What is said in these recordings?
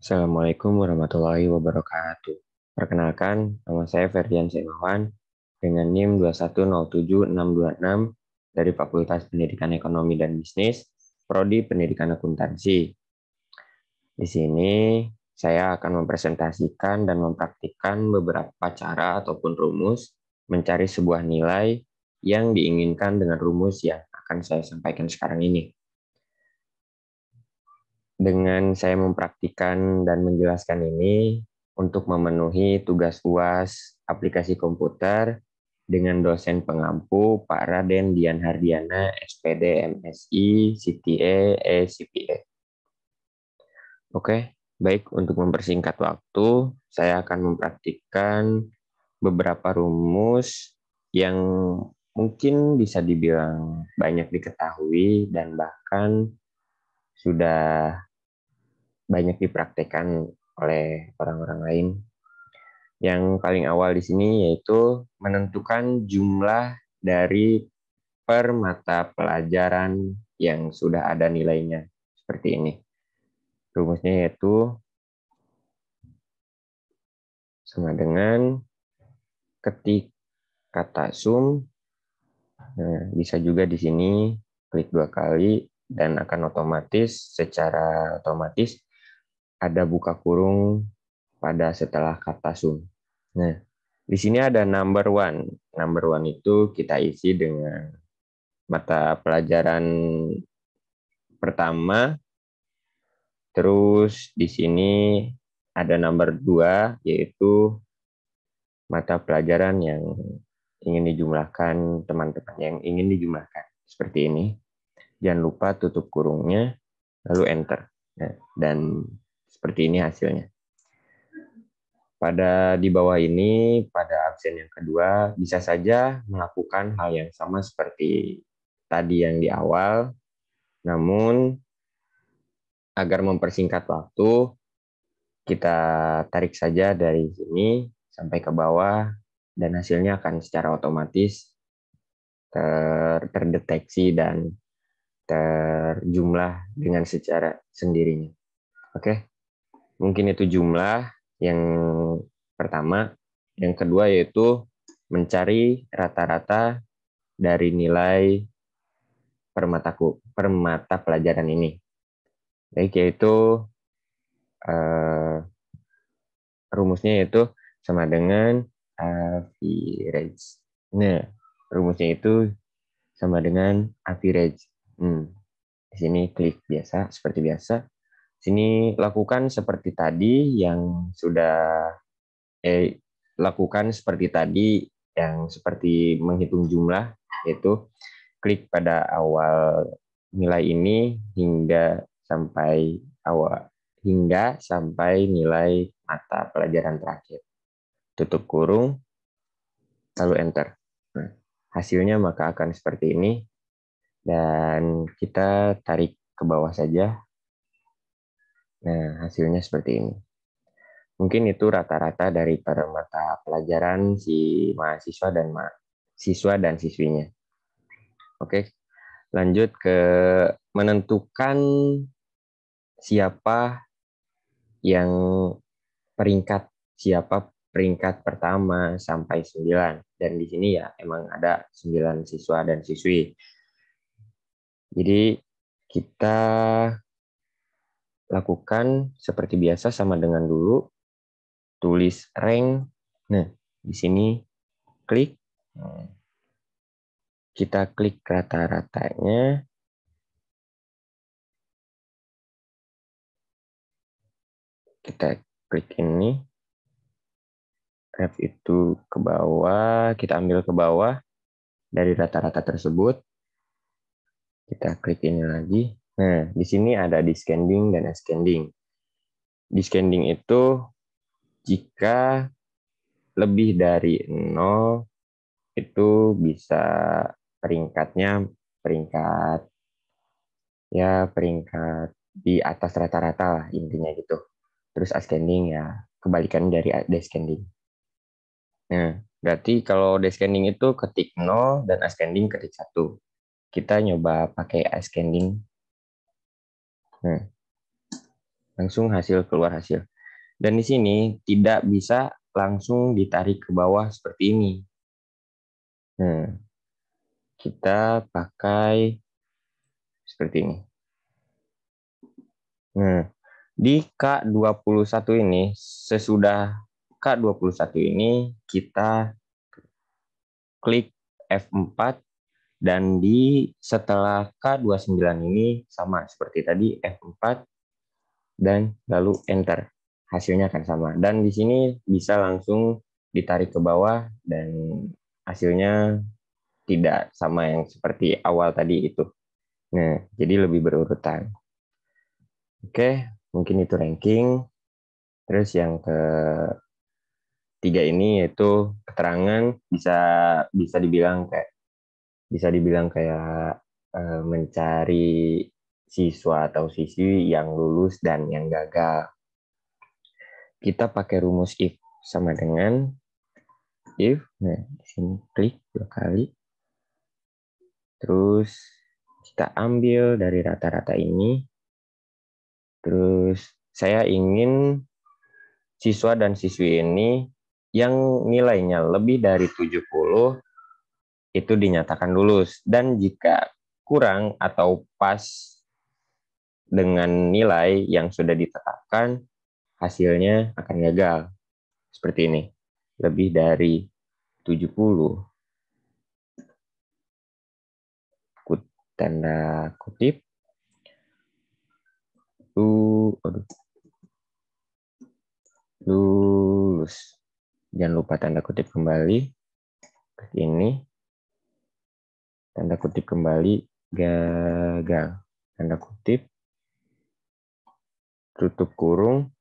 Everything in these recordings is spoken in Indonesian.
Assalamualaikum warahmatullahi wabarakatuh. Perkenalkan, nama saya Ferdian Semawan dengan NIM 2107626 dari Fakultas Pendidikan Ekonomi dan Bisnis, Prodi Pendidikan Akuntansi. Di sini saya akan mempresentasikan dan mempraktikkan beberapa cara ataupun rumus mencari sebuah nilai yang diinginkan dengan rumus yang akan saya sampaikan sekarang ini. Dengan saya mempraktikkan dan menjelaskan ini untuk memenuhi tugas UAS aplikasi komputer dengan dosen pengampu Pak Raden Dian Hardiana, SPD, MSI, CTA, CPA. Oke, baik, untuk mempersingkat waktu, saya akan mempraktikkan beberapa rumus yang mungkin bisa dibilang banyak diketahui dan bahkan sudah banyak dipraktekkan oleh orang-orang lain. Yang paling awal di sini yaitu menentukan jumlah dari per mata pelajaran yang sudah ada nilainya. Seperti ini. Rumusnya yaitu sama dengan ketik kata sum. Nah, bisa juga di sini klik 2 kali dan akan secara otomatis ada buka kurung pada setelah kata sum. Nah, di sini ada number one. Number one itu kita isi dengan mata pelajaran pertama. Terus di sini ada number 2, yaitu mata pelajaran yang ingin dijumlahkan, teman-teman yang ingin dijumlahkan. Seperti ini. Jangan lupa tutup kurungnya, lalu enter. Nah, dan seperti ini hasilnya. Pada di bawah ini, pada absen yang kedua, bisa saja melakukan hal yang sama seperti tadi yang di awal, namun agar mempersingkat waktu, kita tarik saja dari sini sampai ke bawah, dan hasilnya akan secara otomatis terdeteksi dan terjumlah dengan secara sendirinya. Oke, mungkin itu jumlah yang pertama. Yang kedua yaitu mencari rata-rata dari nilai per mata pelajaran ini. Baik, yaitu rumusnya yaitu sama dengan average. Nah, rumusnya itu sama dengan average. Di sini klik biasa, seperti biasa. Sini lakukan seperti tadi yang sudah lakukan seperti tadi yang seperti menghitung jumlah, yaitu klik pada awal nilai ini hingga sampai nilai mata pelajaran terakhir. Tutup kurung, lalu enter. Nah, hasilnya maka akan seperti ini, dan kita tarik ke bawah saja. Nah, hasilnya seperti ini. Mungkin itu rata-rata dari per mata pelajaran si siswa dan siswinya. Oke, lanjut ke menentukan siapa yang siapa peringkat pertama sampai 9. Dan di sini ya emang ada 9 siswa dan siswi. Jadi kita lakukan seperti biasa sama dengan dulu, tulis rank. Nah, di sini klik. Kita klik rata-ratanya. Kita klik ini. Ref itu ke bawah. Kita ambil ke bawah dari rata-rata tersebut. Kita klik ini lagi. Nah, di sini ada descending dan ascending. Descending itu jika lebih dari 0 itu bisa peringkatnya peringkat di atas rata-rata lah, intinya gitu. Terus ascending ya kebalikan dari descending. Nah, berarti kalau descending itu ketik 0 dan ascending ketik 1. Kita nyoba pakai ascending. Nah, langsung keluar hasil. Dan di sini tidak bisa langsung ditarik ke bawah seperti ini. Nah, kita pakai seperti ini. Nah, di K21 ini, sesudah K21 ini, kita klik F4, dan setelah K29 ini sama seperti tadi, F4, dan lalu Enter. Hasilnya akan sama. Dan di sini bisa langsung ditarik ke bawah, dan hasilnya tidak sama yang seperti awal tadi itu. Nah, jadi lebih berurutan. Oke, mungkin itu ranking. Terus yang ketiga ini yaitu keterangan, bisa dibilang kayak mencari siswa atau siswi yang lulus dan yang gagal. Kita pakai rumus if sama dengan if. Nah, di sini klik 2 kali. Terus kita ambil dari rata-rata ini. Terus saya ingin siswa dan siswi ini yang nilainya lebih dari 70 itu dinyatakan lulus. Dan jika kurang atau pas dengan nilai yang sudah ditetapkan, hasilnya akan gagal. Seperti ini. Lebih dari 70, tanda kutip, lulus. Jangan lupa tanda kutip kembali. Ini tanda kutip kembali, gagal. Tanda kutip, tutup kurung,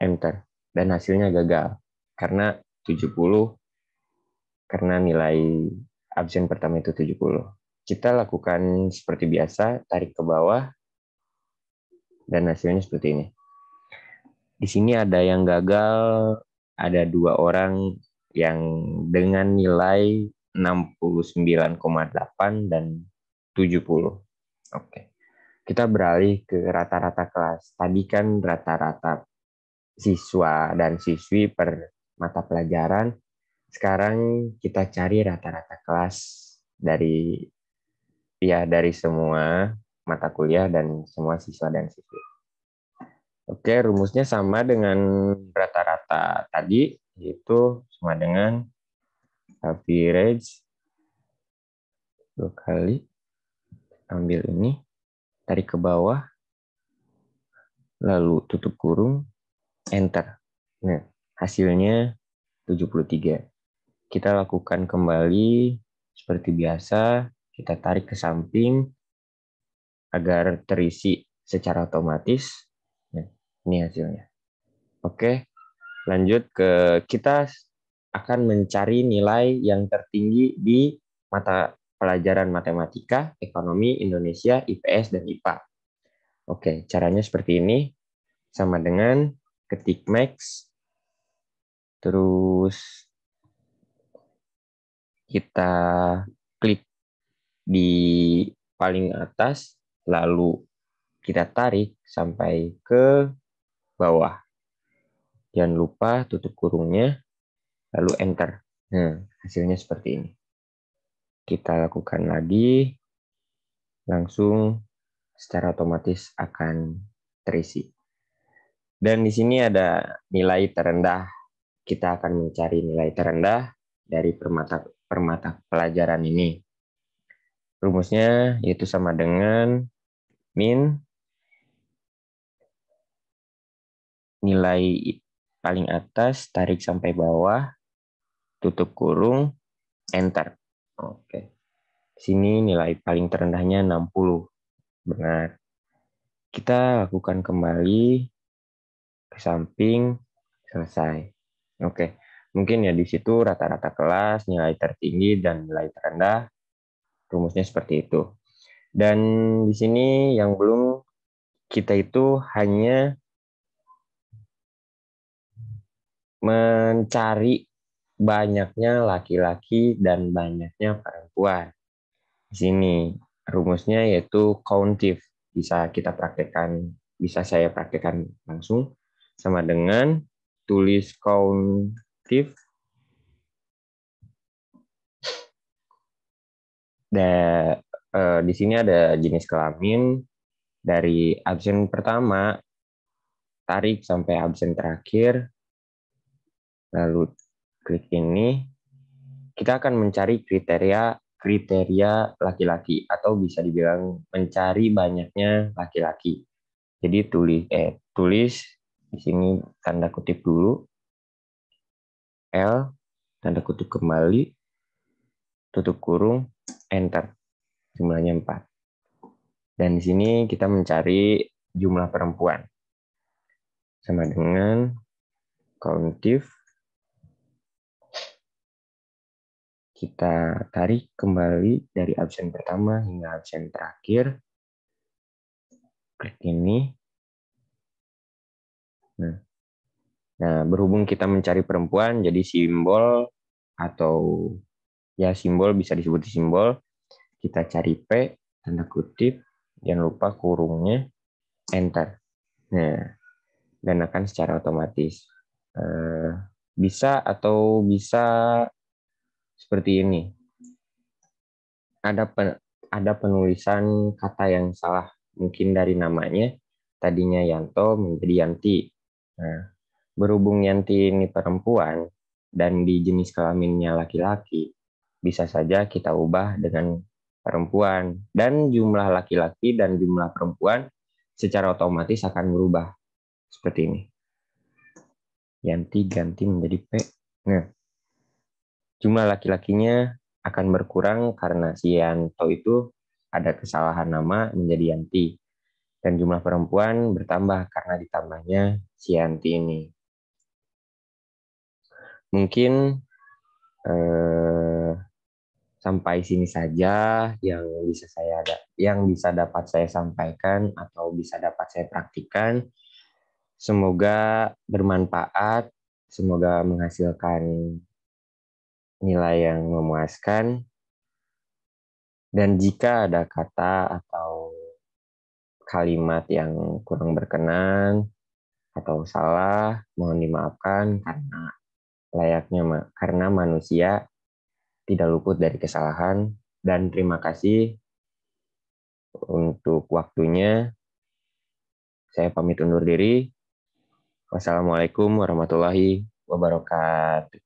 enter. Dan hasilnya gagal. Karena 70, karena nilai absen pertama itu 70. Kita lakukan seperti biasa, tarik ke bawah, dan hasilnya seperti ini. Di sini ada yang gagal, ada 2 orang yang dengan nilai 69,8 dan 70. Oke. Kita beralih ke rata-rata kelas. Tadi kan rata-rata siswa dan siswi per mata pelajaran. Sekarang kita cari rata-rata kelas dari semua mata kuliah dan semua siswa dan siswi. Oke, rumusnya sama dengan rata-rata tadi, yaitu sama dengan average 2 kali, ambil ini, tarik ke bawah, lalu tutup kurung, enter. Nah, hasilnya 73. Kita lakukan kembali seperti biasa, kita tarik ke samping agar terisi secara otomatis. Nah, ini hasilnya. Oke, lanjut ke kita akan mencari nilai yang tertinggi di mata pelajaran matematika, ekonomi, Indonesia, IPS, dan IPA. Oke, caranya seperti ini. Sama dengan ketik max, terus kita klik di paling atas, lalu kita tarik sampai ke bawah. Jangan lupa tutup kurungnya, lalu enter. Nah, hasilnya seperti ini. Kita lakukan lagi, langsung secara otomatis akan terisi. Dan di sini ada nilai terendah. Kita akan mencari nilai terendah dari permata pelajaran ini. Rumusnya yaitu sama dengan min nilai paling atas, tarik sampai bawah, tutup kurung, enter. Oke. Sini nilai paling terendahnya 60. Benar. Kita lakukan kembali ke samping, selesai. Oke. Mungkin ya di situ rata-rata kelas, nilai tertinggi dan nilai terendah. Rumusnya seperti itu. Dan di sini yang belum, kita itu hanya mencari banyaknya laki-laki dan banyaknya perempuan. Di sini rumusnya yaitu countif. Bisa kita praktekkan bisa saya praktekkan langsung, sama dengan tulis countif. Di sini ada jenis kelamin dari absen pertama tarik sampai absen terakhir, lalu klik ini, kita akan mencari kriteria laki-laki atau bisa dibilang mencari banyaknya laki-laki. Jadi tulis di sini tanda kutip dulu, L, tanda kutip kembali, tutup kurung, enter. Jumlahnya 4. Dan di sini kita mencari jumlah perempuan. Sama dengan countif. Kita tarik kembali dari absen pertama hingga absen terakhir. Klik ini. Nah, berhubung kita mencari perempuan, jadi simbol atau ya simbol bisa disebut simbol. Kita cari P, tanda kutip, jangan lupa kurungnya, enter. Nah, dan akan secara otomatis. Bisa seperti ini. Ada penulisan kata yang salah, mungkin dari namanya, tadinya Yanto menjadi Yanti. Nah, berhubung Yanti ini perempuan, dan di jenis kelaminnya laki-laki, bisa saja kita ubah dengan perempuan. Dan jumlah laki-laki dan jumlah perempuan secara otomatis akan berubah. Seperti ini. Yanti ganti menjadi P. Nah, jumlah laki-lakinya akan berkurang karena si Yanto itu ada kesalahan nama menjadi Yanti. Dan jumlah perempuan bertambah karena ditambahnya si Yanti ini. Mungkin sampai sini saja yang bisa dapat saya sampaikan atau bisa dapat saya praktikkan. Semoga bermanfaat, semoga menghasilkan nilai yang memuaskan. Dan jika ada kata atau kalimat yang kurang berkenan atau salah, mohon dimaafkan karena manusia tidak luput dari kesalahan. Dan terima kasih untuk waktunya. Saya pamit undur diri. Wassalamualaikum warahmatullahi wabarakatuh.